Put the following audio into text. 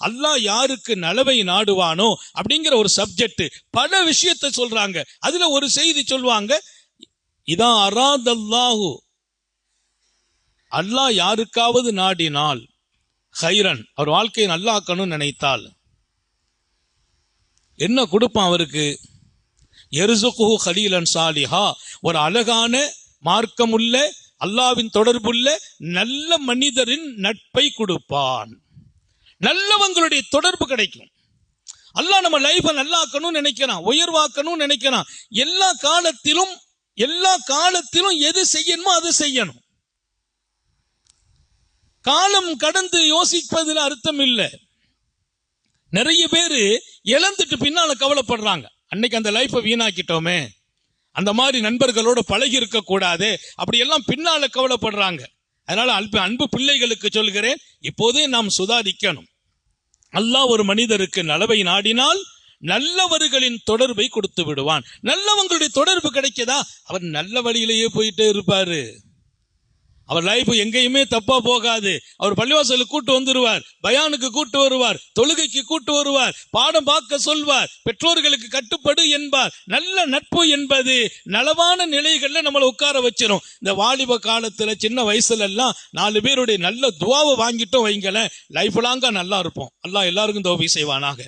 அல்லாஹ் யாருக்கு நலவை நாடுவானோ அப்படிங்கிற ஒரு சப்ஜெக்ட், பல விஷயத்தை சொல்றாங்க. அதுல ஒரு செய்தி சொல்லுவாங்க, இதா அராதல்லாஹு, அல்லாஹ் யாருக்காவது நாடினால், ஹைரன், அவர் வாழ்க்கையை நல்லாக்கணும்னு நினைத்தால் என்ன கொடுப்பான் அவருக்கு? எர்சுகுஹு கலீலன் சாலிஹா, ஒரு அழகான மார்க்கமுள்ள அல்லாஹ்வின் தொடர்புள்ள நல்ல மனிதரின் நட்பை கொடுப்பான். நல்லவங்களுடைய தொடர்பு கிடைக்கும். அல்லாஹ் நம்ம லைஃபை நல்லாக்கணும்னு நினைக்கிறான், உயர்வாக்கணும்னு நினைக்கிறான். எல்லா காலத்திலும் எது செய்யணுமோ அது செய்யணும். காலம் கடந்து யோசிப்பதில் அர்த்தம் இல்லை. நிறைய பேரு இழந்துட்டு பின்னால கவலைப்படுறாங்க, அன்னைக்கு அந்த லைஃபை வீணாக்கிட்டோமே, அந்த மாதிரி நண்பர்களோட பழகி இருக்க கூடாது, அப்படி எல்லாம் பின்னால கவலைப்படுறாங்க. அதனால அன்பு பிள்ளைகளுக்கு சொல்கிறேன், இப்போதே நாம் சுதாரிக்கணும். அல்லாஹ் ஒரு மனிதருக்கு நலவை நாடினால் நல்லவர்களின் தொடர்பை கொடுத்து விடுவான். நல்லவங்களுடைய தொடர்பு கிடைக்கதா, அவர் நல்ல வழியிலேயே போயிட்டே இருப்பாரு. அவர் லைஃப் எங்கேயுமே தப்பா போகாது. அவர் பள்ளிவாசலுக்கு கூட்டு வந்துருவார், பயானுக்கு கூட்டு வருவார், தொழுகைக்கு கூட்டு வருவார், பாடம் பார்க்க சொல்வார், பெற்றோர்களுக்கு கட்டுப்படு என்பார். நல்ல நட்பு என்பது நலவான நிலைகள்ல நம்மளை உட்கார வச்சிரும். இந்த வாலிப காலத்துல சின்ன வயசுல எல்லாம் 4 பேருடைய நல்ல துவாவை வாங்கிட்டோம் வைங்களேன், லைஃப் லாங்கா நல்லா இருப்போம். அல்லாஹ் எல்லாருக்கும் தௌஃபீக் செய்வானாக.